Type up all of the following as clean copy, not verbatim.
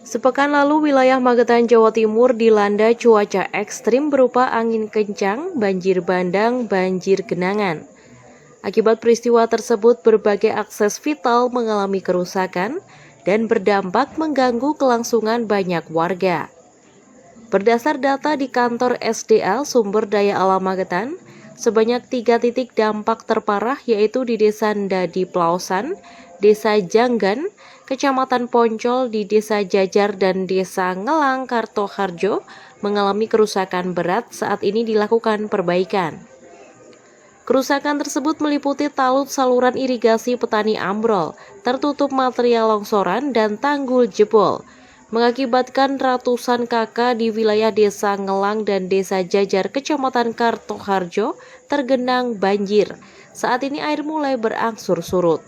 Sepekan lalu, wilayah Magetan, Jawa Timur dilanda cuaca ekstrim berupa angin kencang, banjir bandang, banjir genangan. Akibat peristiwa tersebut, berbagai akses vital mengalami kerusakan dan berdampak mengganggu kelangsungan banyak warga. Berdasar data di kantor SDA Sumber Daya Alam Magetan, sebanyak 3 titik dampak terparah yaitu di Desa Ndadi Plausan, Desa Janggan, Kecamatan Poncol di Desa Jajar dan Desa Ngelang Kartoharjo mengalami kerusakan berat saat ini dilakukan perbaikan. Kerusakan tersebut meliputi talut saluran irigasi petani ambrol, tertutup material longsoran dan tanggul jebol, mengakibatkan ratusan kakak di wilayah Desa Ngelang dan Desa Jajar Kecamatan Kartoharjo tergenang banjir. Saat ini air mulai berangsur surut.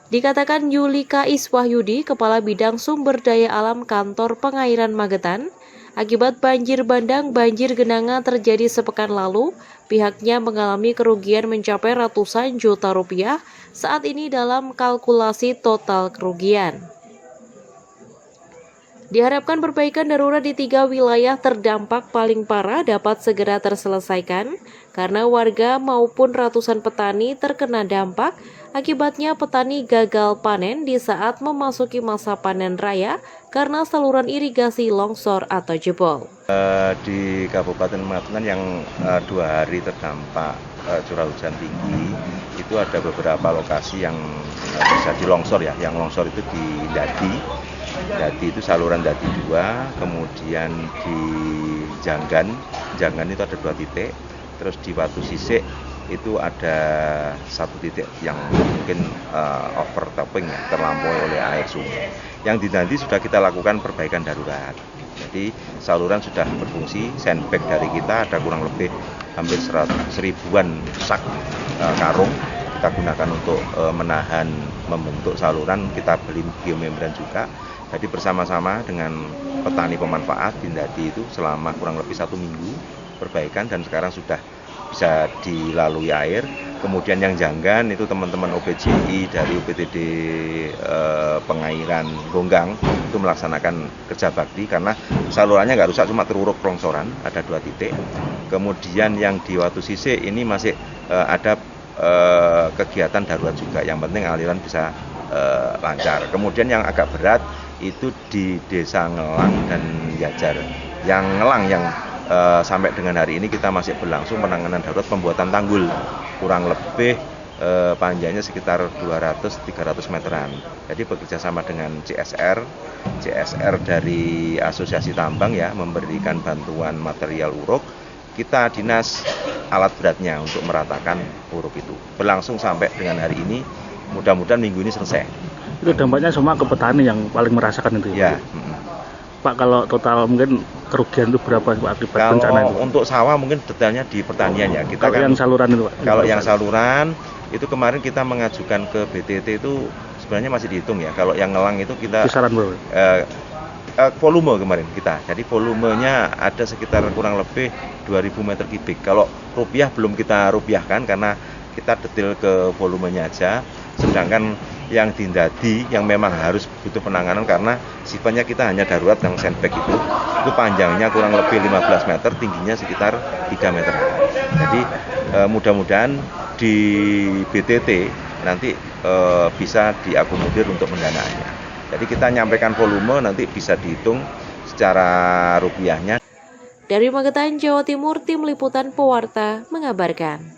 Dikatakan Yulika Iswahyudi, Kepala Bidang Sumber Daya Alam Kantor Pengairan Magetan, akibat banjir bandang banjir genangan terjadi sepekan lalu, pihaknya mengalami kerugian mencapai ratusan juta rupiah saat ini dalam kalkulasi total kerugian. Diharapkan perbaikan darurat di 3 wilayah terdampak paling parah dapat segera terselesaikan karena warga maupun ratusan petani terkena dampak. Akibatnya petani gagal panen di saat memasuki masa panen raya karena saluran irigasi longsor atau jebol. Di Kabupaten Magetan yang 2 hari terdampak curah hujan tinggi, itu ada beberapa lokasi yang bisa dilongsor ya. Yang longsor itu di Ndadi itu saluran Ndadi 2, kemudian di Janggan itu ada 2 titik, terus di Watu Sisik itu ada 1 titik yang mungkin overtopping ya, terlampaui oleh air sungai. Yang di Ndadi sudah kita lakukan perbaikan darurat. Jadi saluran sudah berfungsi, sandbag dari kita ada kurang lebih hampir 1000-an sak karung kita gunakan untuk menahan membentuk saluran. Kita beli geomembran juga. Jadi bersama-sama dengan petani pemanfaat di Ndadi itu selama kurang lebih 1 minggu perbaikan dan sekarang sudah bisa dilalui air. Kemudian yang Janggan itu teman-teman OPJI dari UPTD Pengairan Gonggang itu melaksanakan kerja bakti karena salurannya nggak rusak, cuma teruruk longsoran, ada 2 titik. Kemudian yang di Watu Sisik ini masih ada kegiatan darurat juga, yang penting aliran bisa lancar. Kemudian yang agak berat itu di Desa Ngelang dan Jajar. Yang Ngelang yang sampai dengan hari ini kita masih berlangsung penanganan darurat pembuatan tanggul, kurang lebih panjangnya sekitar 200-300 meteran. Jadi bekerja sama dengan CSR dari Asosiasi Tambang ya, memberikan bantuan material uruk. Kita dinas alat beratnya untuk meratakan uruk itu. Berlangsung sampai dengan hari ini, mudah-mudahan minggu ini selesai. Itu dampaknya semua ke petani yang paling merasakan itu ya? Pak, kalau total mungkin kerugian itu berapa Pak akibat bencana itu? Untuk sawah mungkin detailnya di pertanian ya. Kita kalau yang saluran itu Pak? Kalau yang saluran itu kemarin kita mengajukan ke BTT itu sebenarnya masih dihitung ya. Kalau yang Ngelang itu kita kisaran berapa? Volume kemarin kita. Jadi volumenya ada sekitar kurang lebih 2000 meter kubik. Kalau rupiah belum kita rupiahkan karena kita detail ke volumenya aja. Sedangkan yang di Ndadi yang memang harus butuh penanganan karena sifatnya kita hanya darurat yang sandbag itu panjangnya kurang lebih 15 meter, tingginya sekitar 3 meter. Jadi mudah-mudahan di BTT nanti bisa diakomodir untuk pendanaannya. Jadi kita nyampaikan volume, nanti bisa dihitung secara rupiahnya. Dari Magetan, Jawa Timur, Tim Liputan Pewarta mengabarkan.